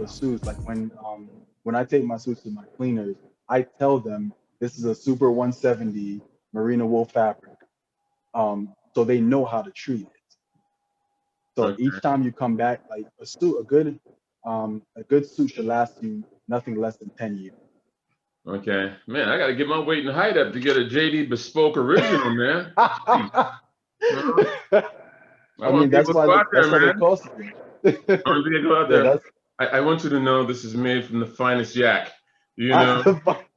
suits, like when I take my suits to my cleaners, I tell them this is a Super 170 merino wool fabric, so they know how to treat it. So Okay. each time you come back, like a good suit should last you nothing less than 10 years. Okay. Man, I got to get my weight and height up to get a JD bespoke original, man. Jeez. Uh, I I want to mean, be able to go out there, that's why they man. cost you. I want to be able to go out Yeah, there. that's I want you to know this is made from the finest yak. You I, know,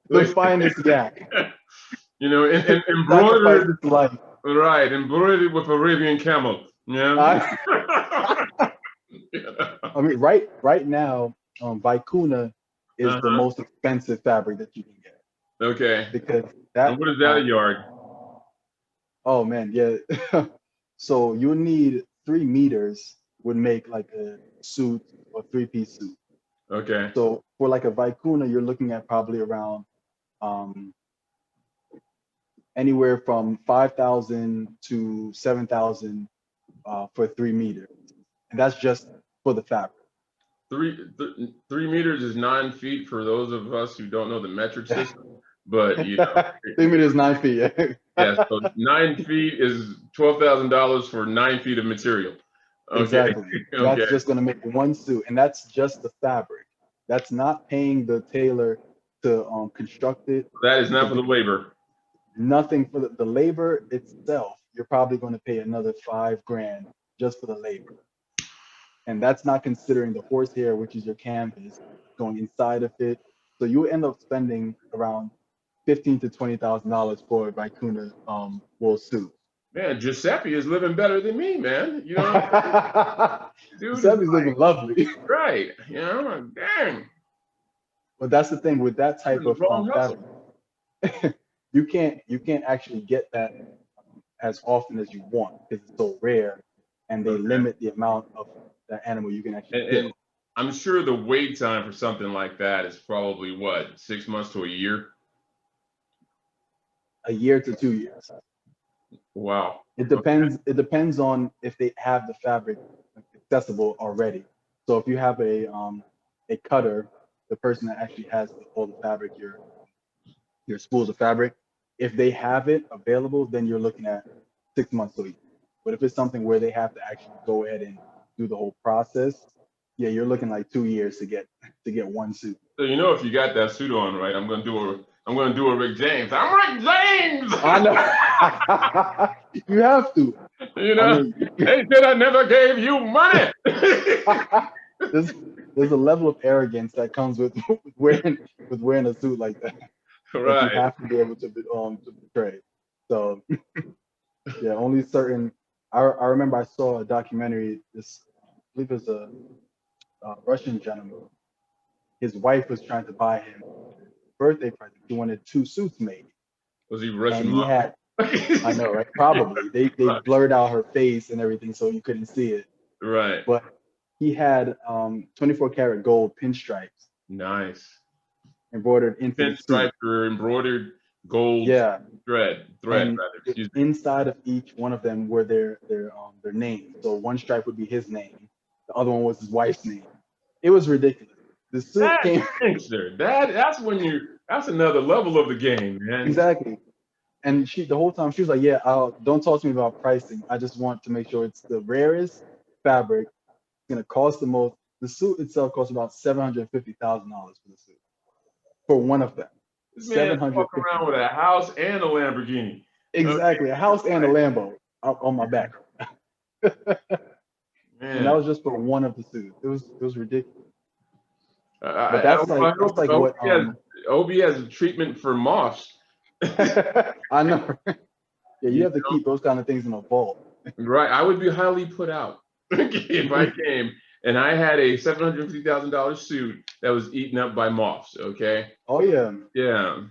the like, finest yak. you know, Sacrifice embroidered, its life. right, embroidered with Arabian camel. Yeah. I, I mean, right now, Vicuna is the Uh-huh. most expensive fabric that you can get Okay. because And that what is that a yard? oh man, yeah. So you need 3 meters would make like a suit or three-piece suit. Okay. So for like a Vicuna, you're looking at probably around um, anywhere from 5,000 to 7,000 for 3 meters, and that's just for the fabric. 3 meters is 9 feet for those of us who don't know the metric system. But you know, 3 meters, 9 feet. yeah. So 9 feet is $12,000 for 9 feet of material. Okay. Exactly. And Okay. that's just going to make one suit, and that's just the fabric. That's not paying the tailor to construct it, That is to not for do the labor. nothing for the labor itself. You're probably going to pay another 5 grand just for the labor, and that's not considering the horsehair, which is your canvas, going inside of it. So you end up spending around 15 to 20 thousand dollars for a Vicuna wool suit. Man, Giuseppe is living better than me, man. You know what I'm saying? Dude is Giuseppe's living lovely. right. You know, I'm like, dang, But that's the thing with that I'm type in the of wrong fabric, hustle. you can't actually get that as often as you want because it's so rare, and they Okay. limit the amount of that animal you can actually And get. I'm sure the wait time for something like that is probably what, 6 months to a year? A year to 2 years. Wow. It Okay. depends. It depends on if they have the fabric accessible already. So if you have a cutter, the person that actually has all the fabric, your spools of fabric, if they have it available, then you're looking at 6 months to a year. But if it's something where they have to actually go ahead and do the whole process, yeah, you're looking like 2 years to get one suit. So you know if you got that suit on, right? I'm gonna do a Rick James. I'm Rick James. I know. You have to. You I know, mean, they said I never gave you money. there's there's a level of arrogance that comes with with wearing a suit like that that you Right. have to be able to portray. So yeah, only certain. I remember I saw a documentary. I believe it was a Russian gentleman. His wife was trying to buy him a birthday present. He wanted 2 suits made, Was he Russian and he mafia? had. I know, right? Probably they Right. blurred out her face and everything, so you couldn't see it. Right. But he had 24 karat gold pinstripes Nice. embroidered into the suit. Pinstripe or embroidered gold Yeah, thread and rather. Excuse me. inside of each one of them were their names. So one stripe would be his name, the other one was his wife's name. It was ridiculous. The suit That's came gangster. That's when that's another level of the game, man. exactly, and she the whole time she was like, "Yeah, don't talk to me about pricing. I just want to make sure it's the rarest fabric. It's gonna cost the most." The suit itself costs about $750,000 for the suit for one of them. This man Seven hundred walk fifty. around with a house and a Lamborghini. Okay, Exactly, a house and a Lambo on my back, and that man. was just for one of the suits. It was ridiculous. I, But I, I that's hope like what he has a treatment for moths. I know. Yeah, you You have to keep those kind of things in a vault. Right. I would be highly put out if I came and I had a $750,000 suit that was eaten up by moths. Okay. Oh yeah, Yeah.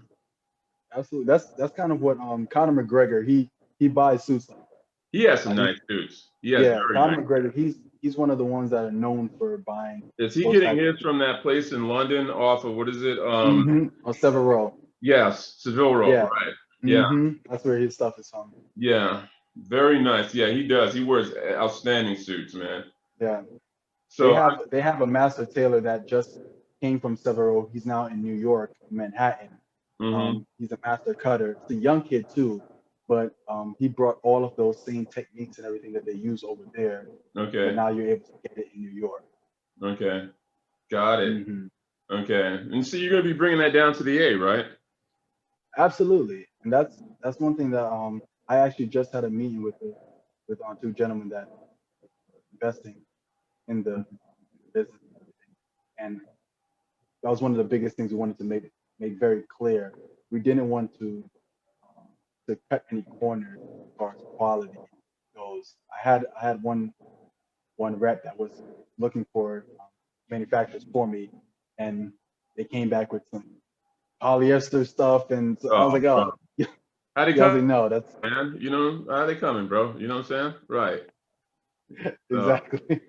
absolutely. That's kind of what Conor McGregor he buys suits like that. He has some He, nice suits. He has yeah, very nice. Conor McGregor he's one of the ones that are known for buying Is he those getting type of his from that place in London off of what is it? on Severo. Yes, Seville Row. Yeah. Right. Yeah. That's where his stuff is from. Yeah. Very nice. Yeah, he does. He wears outstanding suits, man. Yeah. So they have a master tailor that just came from Severo. He's now in New York, Manhattan. He's a master cutter. It's a young kid too, but he brought all of those same techniques and everything that they use over there. But okay, now you're able to get it in New York. okay, got it. Hmm. Okay, and so you're gonna be bringing that down to the A, right? Absolutely, and that's one thing that I actually just had a meeting with two gentlemen that investing in the business and everything, and that was one of the biggest things we wanted to make very clear. We didn't want to cut any corners as far as quality goes. I had one rep that was looking for manufacturers for me, and they came back with some polyester stuff, and so I was Oh, like, bro. oh, yeah, How they I was come, like, no, that's man? You know, how they coming, bro? You know what I'm saying? Right. Uh, exactly.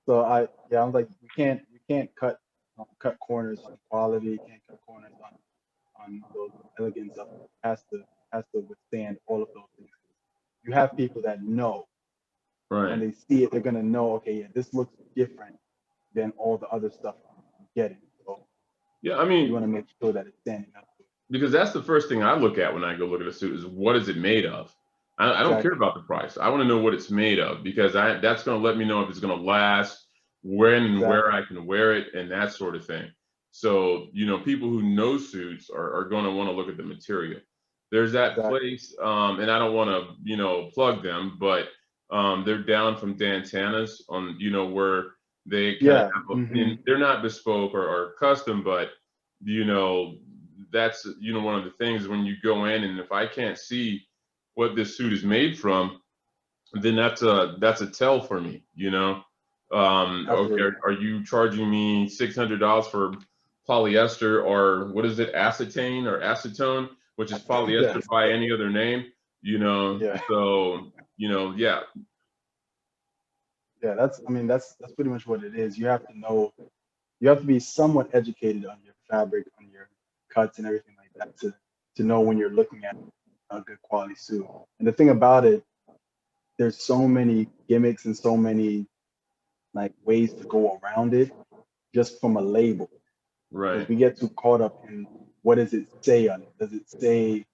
So I was like, you can't cut corners on quality, you can't cut corners on those elegant stuff. It has to withstand all of those things. You have people that know when right. they see it, they're gonna know, okay, yeah, this looks different than all the other stuff I'm getting. So Yeah, I you want mean, to make sure that it's standing up to it. because that's the first thing I look at when I go look at a suit is what is it made of? I don't care Exactly. about the price. I want to know what it's made of because that's going to let me know if it's going to last, when and where Exactly. I can wear it, and that sort of thing. So, you know, people who know suits are going to want to look at the material. There's that Exactly. place, and I don't want to, you know, plug them, but they're down from Dantana's on, you know, where they kind of Yeah. have, they're not bespoke or custom, but you know, that's you know one of the things when you go in and if I can't see what this suit is made from, then that's a tell for me, you know. Okay, Absolutely. are you charging me $600 for polyester or what is it, acetane or acetone, which is polyester Yes. by any other name, you know? Yeah. So, you know, yeah, Yeah. That's pretty much what it is. You have to know. You have to be somewhat educated on your fabric, on your cuts and everything like that to know when you're looking at a good quality suit. And the thing about it, there's so many gimmicks and so many like ways to go around it just from a label because right, we get too caught up in what does it say on it? Does it say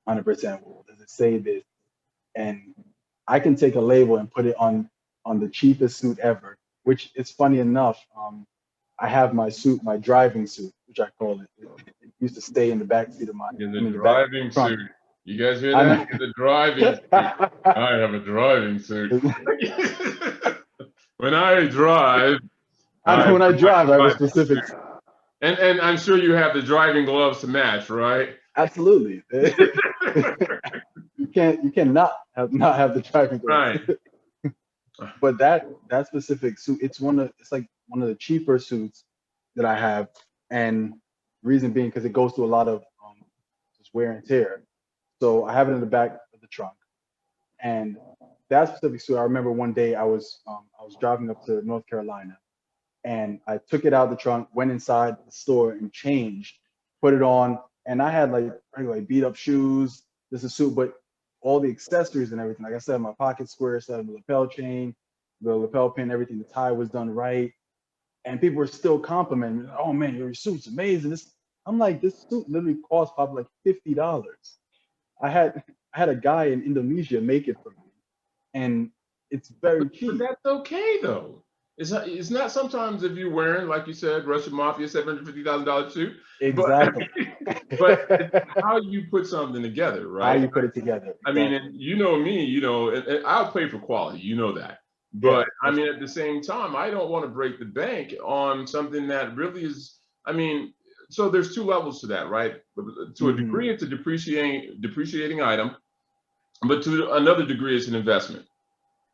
100% wool? Does it say this? And I can take a label and put it on the cheapest suit ever, which is funny enough. I have my suit, my driving suit, which I call it. It used to stay in the back seat of in I the mean, the back driving trunk. suit. You guys hear I that? know. In the driving suit. I have a driving suit. When I drive, I I know wear when I my drive, I have a driving specific. suit. And I'm sure you have the driving gloves to match, right? Absolutely. You cannot not have the driving gloves. Right. But that specific suit, it's like one of the cheaper suits that I have, and reason being because it goes through a lot of just wear and tear. So I have it in the back of the trunk, and that specific suit, I remember one day I was driving up to North Carolina, and I took it out of the trunk, went inside the store and changed, put it on, and I had like beat up shoes, just a suit, but all the accessories and everything. Like I said, my pocket square, set the lapel chain, the lapel pin, everything. The tie was done right, and people were still complimenting me. Oh man, your suit's amazing. I'm like, this suit literally cost probably like $50. I had I had a guy in Indonesia make it for me, and it's very But cheap. that's okay though. It's not sometimes if you're wearing, like you said, Russian Mafia $750,000 suit, but Exactly. but it's how you put something together, How right? you put it together. I mean, Exactly. and you know me, you know, and I'll pay for quality, you know that. Yeah, But I mean, at absolutely. the same time, I don't want to break the bank on something that really is, I mean, so there's two levels to that, right? To a Hmm. degree, it's a depreciating item, but to another degree, it's an investment.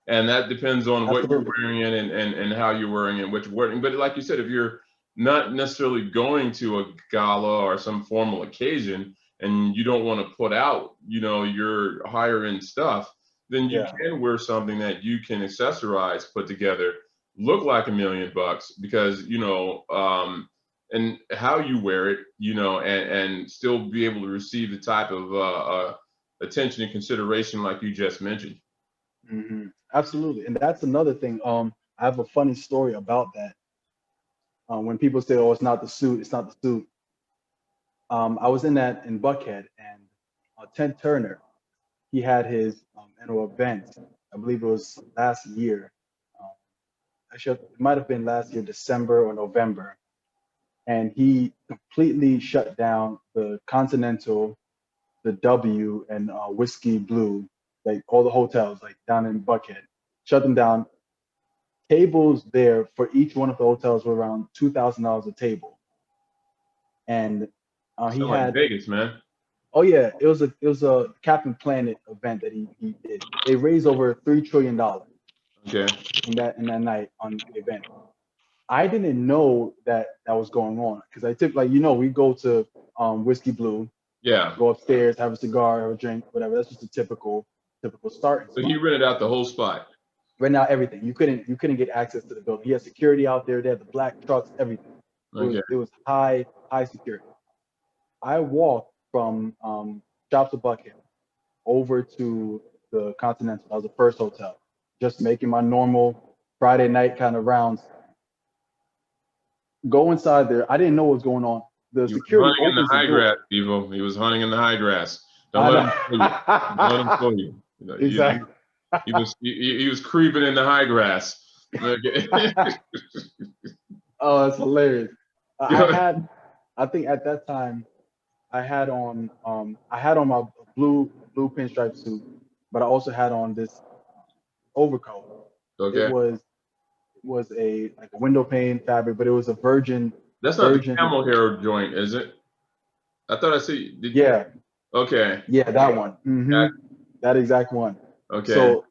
And that depends on what you're Absolutely. wearing in and how you're wearing it, what you're wearing. But like you said, if you're not necessarily going to a gala or some formal occasion and you don't want to put out, you know, your higher end stuff, then you Yeah. can wear something that you can accessorize, put together, look like $1 million because, you know, and how you wear it, you know, and still be able to receive the type of attention and consideration like you just mentioned. Absolutely. And that's another thing. I have a funny story about that. When people say, "Oh, it's not the suit," it's not the suit. I was in that in Buckhead, and Ted Turner, he had his annual event. I believe it was last year. Um, Actually, it might have been last year, December or November, and he completely shut down the Continental, the W, and Whiskey Blue, like all the hotels, like down in Buckhead, shut them down. Tables there for each one of the hotels were around $2,000 a table, and he Sound like had, Vegas, man. oh yeah, it was a Captain Planet event that he did. They raised over $3 trillion Okay. in that night on the event. I didn't know that that was going on because I took, like, we go to Whiskey Blue, Yeah. go upstairs, have a cigar, have a drink, whatever. That's just a typical starting So he spot. rented out the whole spot. Right now, everything, you couldn't get access to the building. He had security out there. They had the black trucks, everything. It was Okay. it was high security. I walked from Shops of Buckhead over to the Continental. That was the first hotel. Just making my normal Friday night kind of rounds. Go inside there. I didn't know what was going on. The He was security hunting in the opens the high door. grass, Evo. He was hunting in the high grass. Don't I let him fool you. Don't let him know. fool you. You know, Exactly. he was creeping in the high grass. Okay. Oh, that's hilarious. I Yeah. had, I think at that time, I had on my blue pinstripe suit, but I also had on this overcoat. It Okay. was a like a window pane fabric, but it was a That's not the virgin. camel hair joint, is it? I thought I see. Yeah, Okay. yeah, that one. Got- That exact one. Okay. So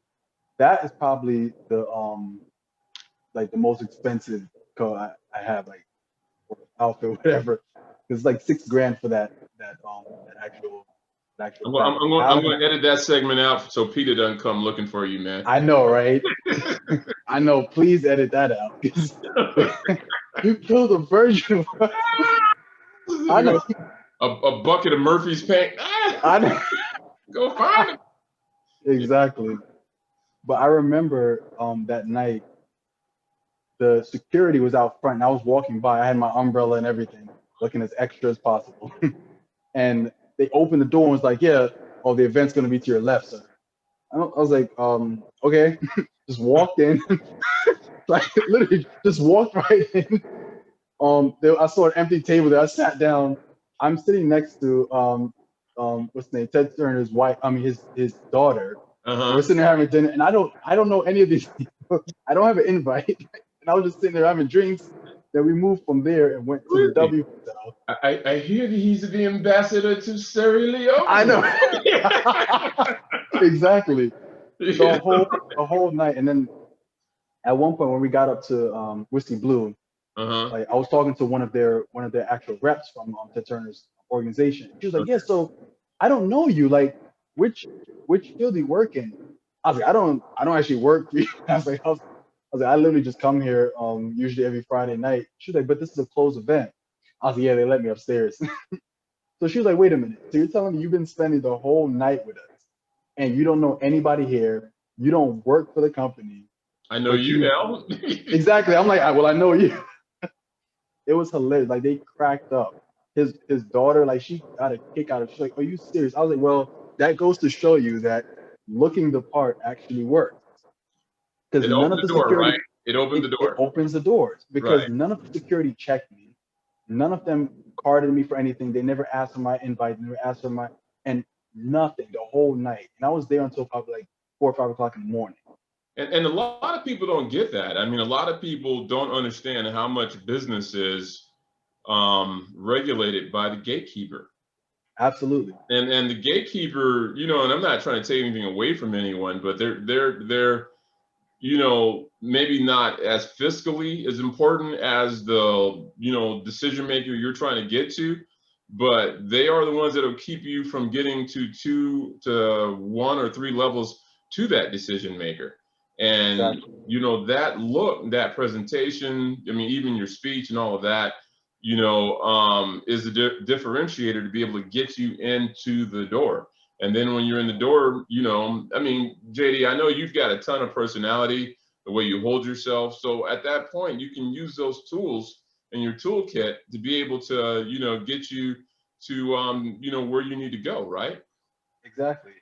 that is probably the like the most expensive coat I have, like, or outfit, whatever. It's like 6 grand for that actual fabric. I'm Now going to edit that segment out so Peter doesn't come looking for you, man. I know, right? I know. Please edit that out. 'Cause you killed a virgin. I know. A bucket of Murphy's paint. I know. Go find it. Exactly. But I remember that night, the security was out front, and I was walking by. I had my umbrella and everything, looking as extra as possible. And they opened the door and was like, "Yeah, oh, the event's gonna be to your left, sir." I was like, okay." Just walked in, like literally just walked right in. I saw an empty table there. I sat down. I'm sitting next to what's the name? Ted Turner's wife. I mean, his daughter. And we're Uh-huh. sitting there having dinner, and I don't know any of these people. I don't have an invite, and I was just sitting there having drinks. Then we moved from there and went to the Really? W Hotel. I hear that he's the ambassador to Sierra I Leone. know. Exactly. The Yeah. whole night, and then at one point when we got up to Whiskey Blue, Uh-huh. like I was talking to one of their actual reps from Ted Turner's organization. She was like, "Yeah, Okay. so I don't know you. Like, which field do you work in?" I was like, "I don't actually work for you." I was like, "I literally just come here usually every Friday night." She was like, "But this is a closed event." I was like, "Yeah, they let me upstairs." So she was like, "Wait a minute. So you're telling me you've been spending the whole night with us, and you don't know anybody here? You don't work for the company, I know but you you..." now. Exactly. I'm like, "Well, I know you." It was hilarious. Like, they cracked up. His daughter, like, she got a kick out of it. She's like, "Are you serious?" I was like, "Well, that goes to show you that looking the part actually works, because It none opened of the the door, security, right? It opened the it door. opens the doors, because Right. none of the security checked me. None of them carded me for anything. They never asked for my invite. They never asked for my, and nothing the whole night. And I was there until probably like 4 or 5 o'clock in the morning. And a lot of people don't get that. I mean, a lot of people don't understand how much business is regulated by the gatekeeper. Absolutely. And the gatekeeper, and I'm not trying to take anything away from anyone, but they're maybe not as fiscally as important as the, decision maker you're trying to get to, but they are the ones that'll keep you from getting to 2 to 1 or 3 levels to that decision maker. And, Exactly. that look, that presentation, I mean, even your speech and all of that, is the differentiator to be able to get you into the door. And then when you're in the door, I mean, JD, I know you've got a ton of personality. the way you hold yourself. So at that point, you can use those tools in your toolkit to be able to, get you to, where you need to go, right? Exactly.